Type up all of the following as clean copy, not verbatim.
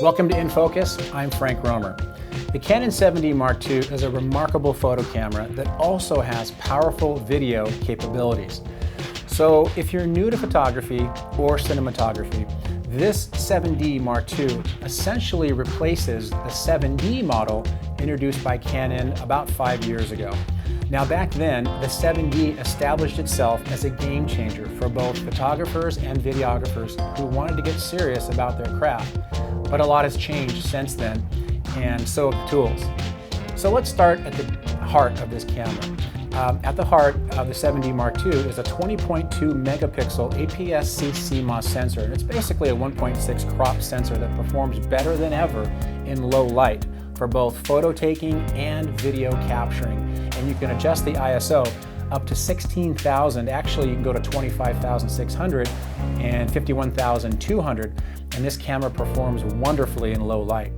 Welcome to In Focus. I'm Frank Rohmer. The Canon 7D Mark II is a remarkable photo camera that also has powerful video capabilities. So if you're new to photography or cinematography, this 7D Mark II essentially replaces the 7D model introduced by Canon about 5 years ago. Now back then, the 7D established itself as a game changer for both photographers and videographers who wanted to get serious about their craft. But a lot has changed since then, and so have the tools. So let's start at the heart of this camera. At the heart of the 7D Mark II is a 20.2 megapixel APS-C CMOS sensor. And it's basically a 1.6 crop sensor that performs better than ever in low light for both photo taking and video capturing. And you can adjust the ISO up to 16,000. Actually, you can go to 25,600 and 51,200. And this camera performs wonderfully in low light.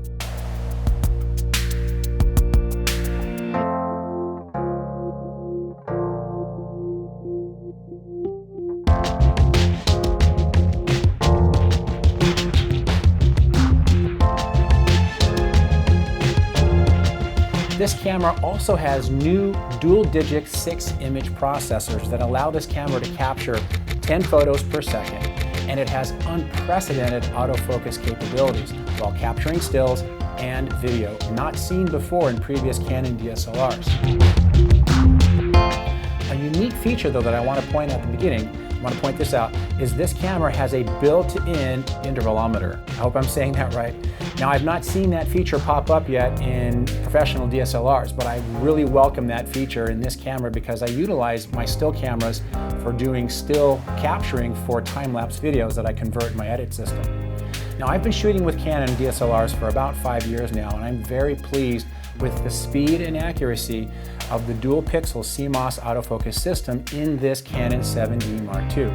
This camera also has new dual Digic 6 image processors that allow this camera to capture 10 photos per second, and it has unprecedented autofocus capabilities while capturing stills and video, not seen before in previous Canon DSLRs. A unique feature though that I want to point out at the beginning, is this camera has a built-in intervalometer. I hope I'm saying that right. Now, I've not seen that feature pop up yet in professional DSLRs, but I really welcome that feature in this camera because I utilize my still cameras for doing still capturing for time-lapse videos that I convert in my edit system. Now, I've been shooting with Canon DSLRs for about 5 years now, and I'm very pleased with the speed and accuracy of the Dual Pixel CMOS autofocus system in this Canon 7D Mark II.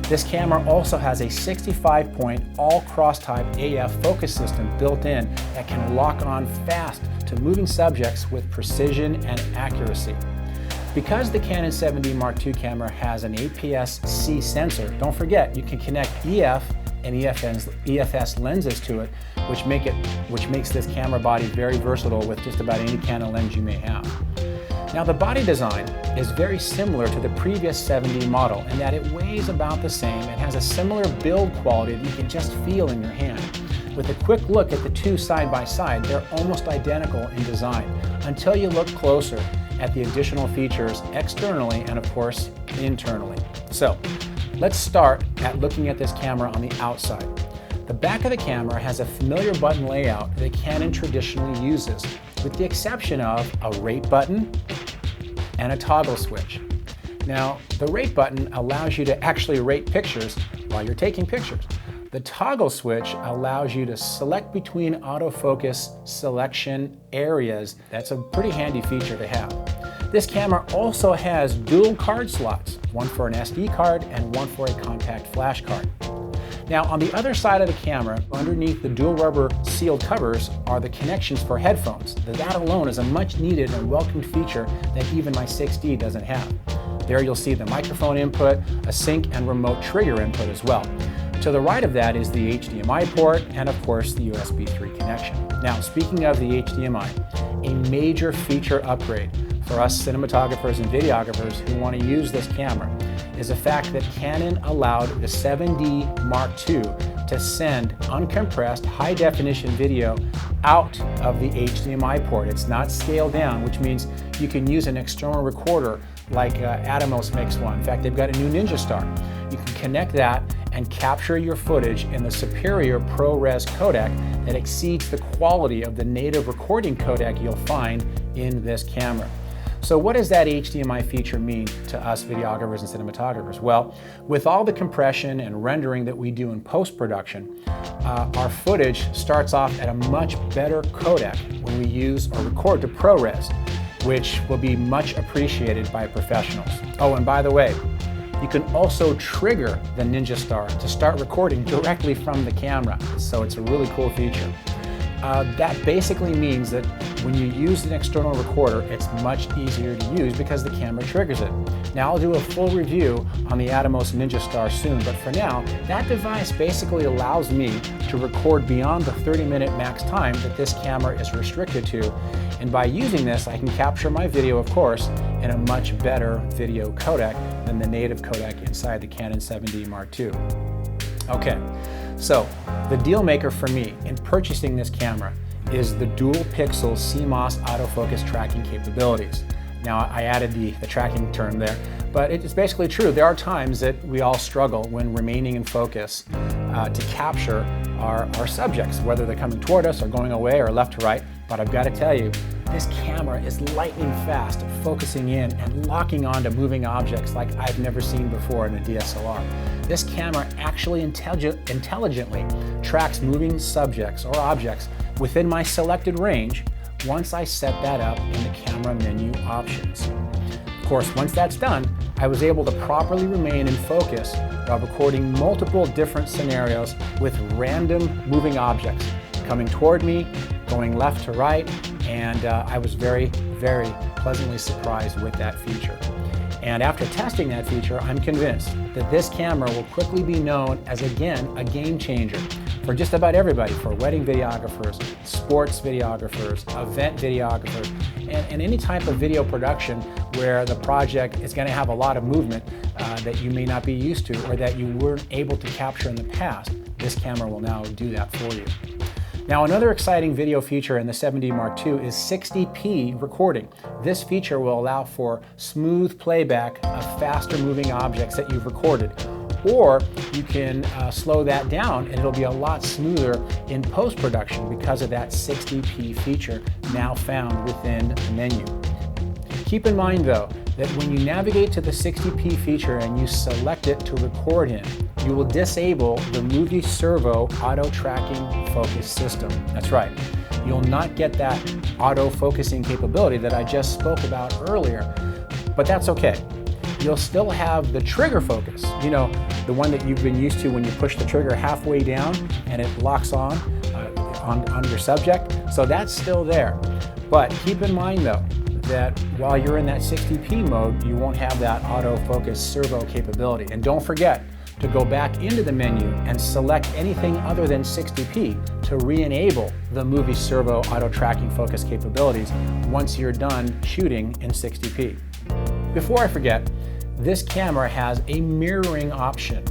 This camera also has a 65-point all-cross-type AF focus system built in that can lock on fast to moving subjects with precision and accuracy. Because the Canon 7D Mark II camera has an APS-C sensor, don't forget you can connect EF and EFS lenses to it, which makes this camera body very versatile with just about any Canon lens you may have. Now, the body design is very similar to the previous 7D model in that it weighs about the same and has a similar build quality that you can just feel in your hand. With a quick look at the two side by side, they're almost identical in design until you look closer at the additional features externally and of course internally. So let's start at looking at this camera on the outside. The back of the camera has a familiar button layout that Canon traditionally uses, with the exception of a rate button and a toggle switch. Now, the rate button allows you to actually rate pictures while you're taking pictures. The toggle switch allows you to select between autofocus selection areas. That's a pretty handy feature to have. This camera also has dual card slots, one for an SD card and one for a compact flash card. Now, on the other side of the camera, underneath the dual rubber sealed covers are the connections for headphones. That alone is a much needed and welcomed feature that even my 6D doesn't have. There you'll see the microphone input, a sync and remote trigger input as well. To the right of that is the HDMI port and of course the USB 3 connection. Now, speaking of the HDMI, a major feature upgrade for us cinematographers and videographers who want to use this camera is the fact that Canon allowed the 7D Mark II to send uncompressed high-definition video out of the HDMI port. It's not scaled down, which means you can use an external recorder like Atomos makes one. In fact, they've got a new Ninja Star. You can connect that and capture your footage in the superior ProRes codec that exceeds the quality of the native recording codec you'll find in this camera. So what does that HDMI feature mean to us videographers and cinematographers? Well, with all the compression and rendering that we do in post-production, our footage starts off at a much better codec when we use or record to ProRes, which will be much appreciated by professionals. Oh, and by the way, you can also trigger the Ninja Star to start recording directly from the camera, so it's a really cool feature. That basically means that when you use an external recorder, it's much easier to use because the camera triggers it. Now I'll do a full review on the Atomos Ninja Star soon, but for now, that device basically allows me to record beyond the 30-minute max time that this camera is restricted to. And by using this, I can capture my video, of course, in a much better video codec than the native codec inside the Canon 7D Mark II. Okay, so the deal maker for me in purchasing this camera is the Dual Pixel CMOS autofocus tracking capabilities. Now, I added the tracking term there, but it's basically true. There are times that we all struggle when remaining in focus to capture our subjects, whether they're coming toward us or going away or left to right. But I've got to tell you, this camera is lightning fast at focusing in and locking onto moving objects like I've never seen before in a DSLR. This camera actually intelligently tracks moving subjects or objects within my selected range once I set that up in the camera menu options. Of course, once that's done, I was able to properly remain in focus while recording multiple different scenarios with random moving objects coming toward me, going left to right, and I was very, very pleasantly surprised with that feature. And after testing that feature, I'm convinced that this camera will quickly be known as, again, a game changer for just about everybody, for wedding videographers, sports videographers, event videographers, and any type of video production where the project is going to have a lot of movement that you may not be used to or that you weren't able to capture in the past. This camera will now do that for you. Now, another exciting video feature in the 7D Mark II is 60p recording. This feature will allow for smooth playback of faster moving objects that you've recorded. Or you can slow that down and it'll be a lot smoother in post-production because of that 60p feature now found within the menu. Keep in mind though, that when you navigate to the 60p feature and you select it to record in, you will disable the movie servo auto tracking focus system. That's right. You'll not get that auto focusing capability that I just spoke about earlier, but that's okay. You'll still have the trigger focus, you know, the one that you've been used to when you push the trigger halfway down and it locks on your subject. So that's still there. But keep in mind though, that while you're in that 60p mode, you won't have that autofocus servo capability. And don't forget to go back into the menu and select anything other than 60p to re-enable the movie servo auto tracking focus capabilities once you're done shooting in 60p. Before I forget, this camera has a mirroring option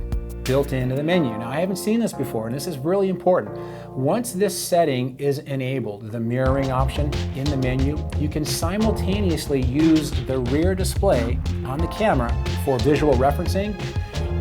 built into the menu. Now, I haven't seen this before, and this is really important. Once this setting is enabled, the mirroring option in the menu, you can simultaneously use the rear display on the camera for visual referencing,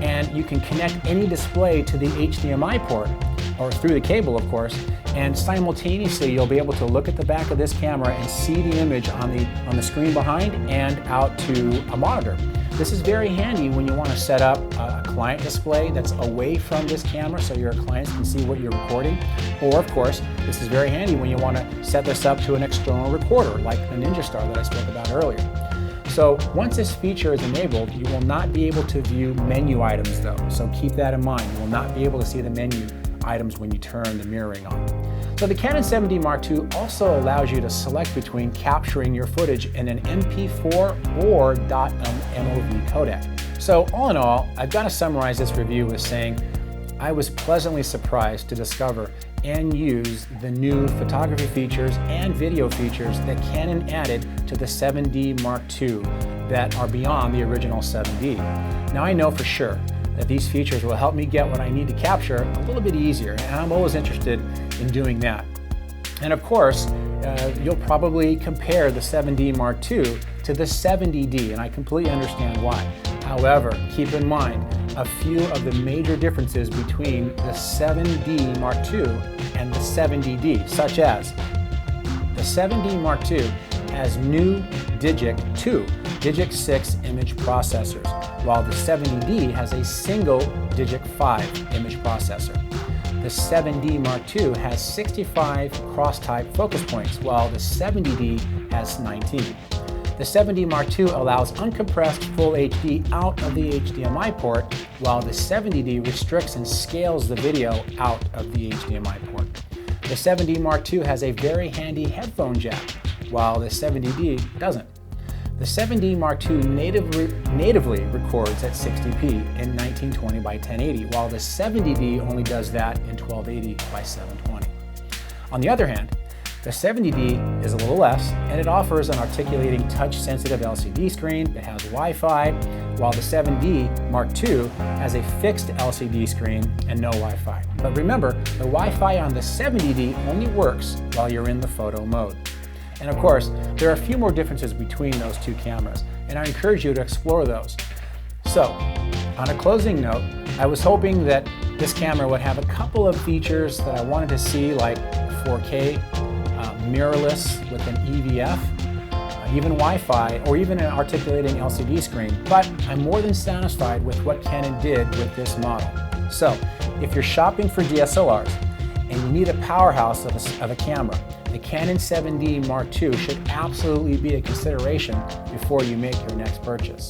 and you can connect any display to the HDMI port, or through the cable, of course, and simultaneously you'll be able to look at the back of this camera and see the image on the screen behind and out to a monitor. This is very handy when you want to set up a client display that's away from this camera so your clients can see what you're recording. Or of course, this is very handy when you want to set this up to an external recorder like the Ninja Star that I spoke about earlier. So once this feature is enabled, you will not be able to view menu items though, so keep that in mind. You will not be able to see the menu items when you turn the mirroring on. So the Canon 7D Mark II also allows you to select between capturing your footage in an MP4 or .mov codec. So all in all, I've got to summarize this review with saying I was pleasantly surprised to discover and use the new photography features and video features that Canon added to the 7D Mark II that are beyond the original 7D. Now I know for sure that these features will help me get what I need to capture a little bit easier, and I'm always interested in doing that. And of course, you'll probably compare the 7D Mark II to the 70D, and I completely understand why. However, keep in mind a few of the major differences between the 7D Mark II and the 70D, such as the 7D Mark II has new Digic 2, Digic 6 image processors, while the 70D has a single Digic 5 image processor. The 7D Mark II has 65 cross-type focus points, while the 70D has 19. The 7D Mark II allows uncompressed full HD out of the HDMI port, while the 70D restricts and scales the video out of the HDMI port. The The 7D Mark II has a very handy headphone jack, while the 70D doesn't. The 7D Mark II natively records at 60p in 1920 by 1080, while the 70D only does that in 1280 by 720. On the other hand, the 70D is a little less, and it offers an articulating touch-sensitive LCD screen that has Wi-Fi, while the 7D Mark II has a fixed LCD screen and no Wi-Fi. But remember, the Wi-Fi on the 70D only works while you're in the photo mode. And of course, there are a few more differences between those two cameras, and I encourage you to explore those. So, on a closing note, I was hoping that this camera would have a couple of features that I wanted to see, like 4K, mirrorless with an EVF, even Wi-Fi, or even an articulating LCD screen, but I'm more than satisfied with what Canon did with this model. So, if you're shopping for DSLRs and you need a powerhouse of a camera, the Canon 7D Mark II should absolutely be a consideration before you make your next purchase.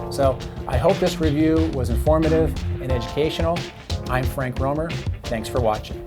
So, I hope this review was informative and educational. I'm Frank Rohmer. Thanks for watching.